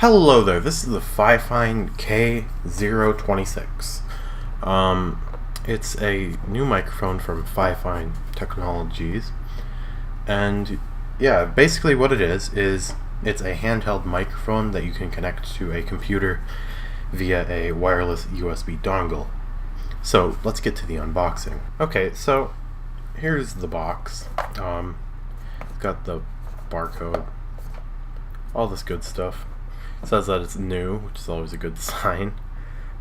Hello there, this is the FiFine K026. It's a new microphone from FiFine Technologies, and yeah, basically what it is it's a handheld microphone that you can connect to a computer via a wireless USB dongle. So let's get to the unboxing. Okay, so here's the box. It's got the barcode, all this good stuff. It says that it's new, which is always a good sign.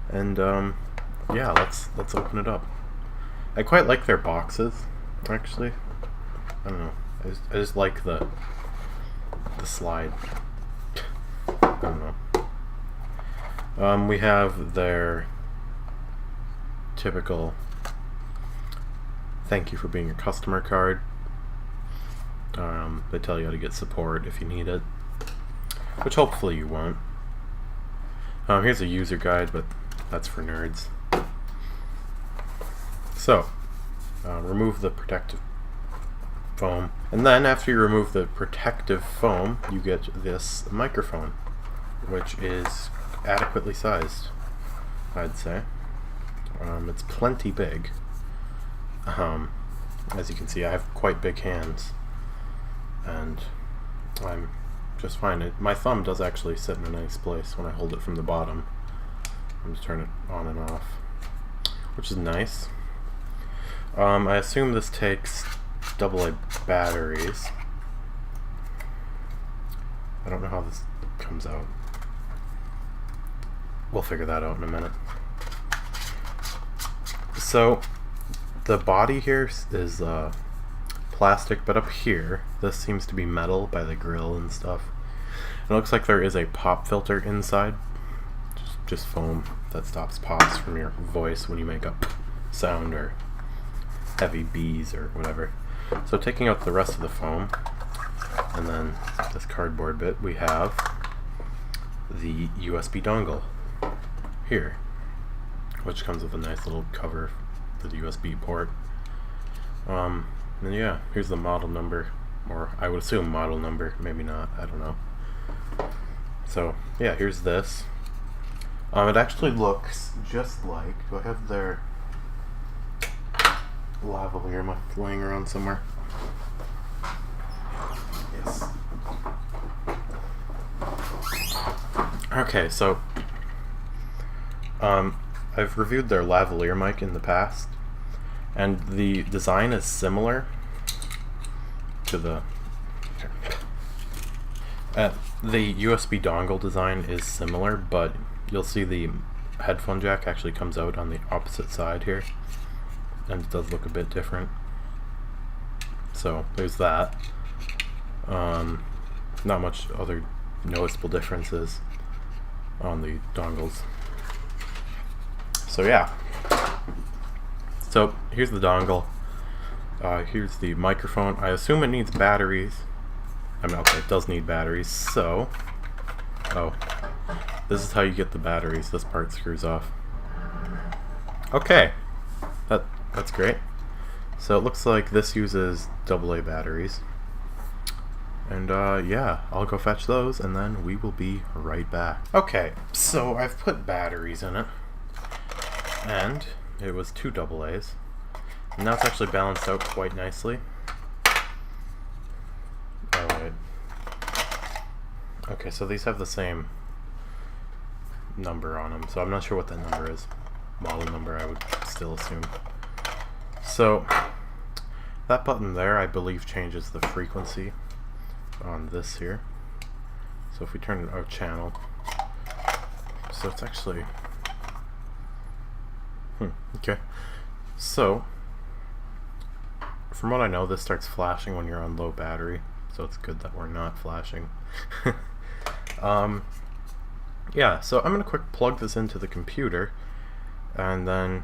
And yeah, let's open it up. I quite like their boxes, actually. I don't know. I just like the slide. I don't know. We have their typical thank you for being a customer card. They tell you how to get support if you need it, which hopefully you won't. Here's a user guide, but that's for nerds. So, remove the protective foam, and then after you remove the protective foam, you get this microphone, which is adequately sized, I'd say. It's plenty big. As you can see, I have quite big hands, and I'm just fine. My thumb does actually sit in a nice place when I hold it from the bottom. I'm just turning it on and off, which is nice. I assume this takes AA batteries. I don't know how this comes out. We'll figure that out in a minute. So the body here is plastic, but up here this seems to be metal by the grill and stuff. It looks like there is a pop filter inside, just foam that stops pops from your voice when you make a sound or heavy B's or whatever. So taking out the rest of the foam and then this cardboard bit, we have the USB dongle here, which comes with a nice little cover for the USB port. And yeah, here's the model number, or I would assume model number, maybe not, I don't know. So yeah, here's this. It actually looks just like, do I have their lavalier laying around somewhere? Yes. Okay, so I've reviewed their lavalier mic in the past, and the design is similar to the USB dongle design is similar, but you'll see the headphone jack actually comes out on the opposite side here, and it does look a bit different. So there's that. Not much other noticeable differences on the dongles. So yeah. So here's the dongle. Here's the microphone. I assume it needs batteries. I mean, okay, it does need batteries. So, this is how you get the batteries. This part screws off. Okay, that's great. So it looks like this uses AA batteries. And yeah, I'll go fetch those and then we will be right back. Okay, so I've put batteries in it, and it was 2 AA's. And now it's actually balanced out quite nicely. Oh wait. Okay, so these have the same number on them, so I'm not sure what that number is. Model number, I would still assume. So that button there, I believe, changes the frequency on this here. So if we turn our channel, so it's actually okay. So from what I know, this starts flashing when you're on low battery, so it's good that we're not flashing. Yeah, so I'm gonna quick plug this into the computer and then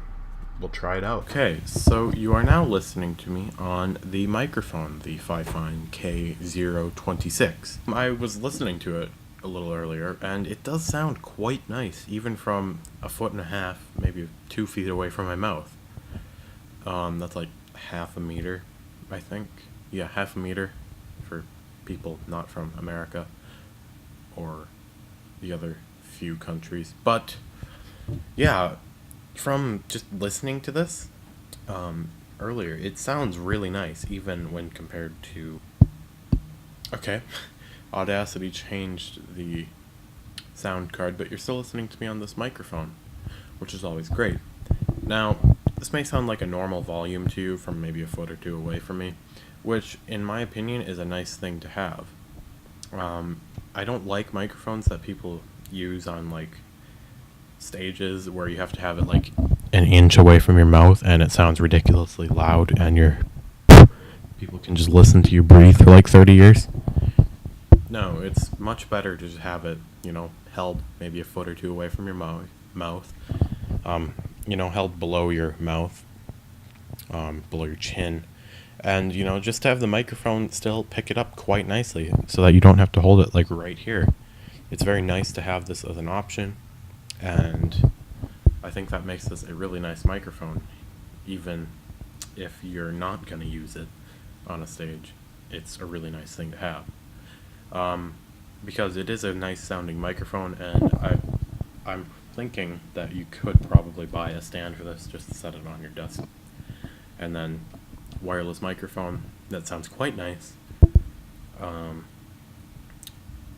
we'll try it out. Okay, so you are now listening to me on the microphone, the FiFine K026. I was listening to it a little earlier, and it does sound quite nice, even from 1.5 feet, maybe 2 feet away from my mouth. That's like half a meter, I think. Yeah, half a meter for people not from America or the other few countries. But yeah, from just listening to this earlier, it sounds really nice, even when compared to. Okay, Audacity changed the sound card, but you're still listening to me on this microphone, which is always great. Now, this may sound like a normal volume to you from maybe a foot or two away from me, which, in my opinion, is a nice thing to have. I don't like microphones that people use on, like, stages where you have to have it, like, an inch away from your mouth and it sounds ridiculously loud and people can just listen to you breathe for, like, 30 years. No, it's much better to just have it, held maybe a foot or two away from your mouth. Held below your mouth, below your chin. And, just to have the microphone still pick it up quite nicely so that you don't have to hold it, like, right here. It's very nice to have this as an option. And I think that makes this a really nice microphone, even if you're not going to use it on a stage. It's a really nice thing to have. Because it is a nice sounding microphone, and I'm thinking that you could probably buy a stand for this just to set it on your desk. And then wireless microphone, that sounds quite nice.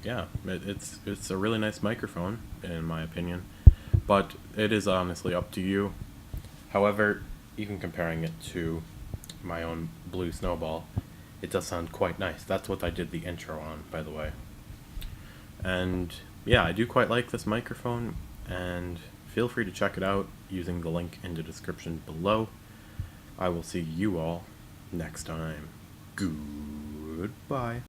Yeah, it's a really nice microphone, in my opinion. But it is honestly up to you. However, even comparing it to my own Blue Snowball, it does sound quite nice. That's what I did the intro on, by the way. And yeah, I do quite like this microphone, and feel free to check it out using the link in the description below. I will see you all next time. Goodbye.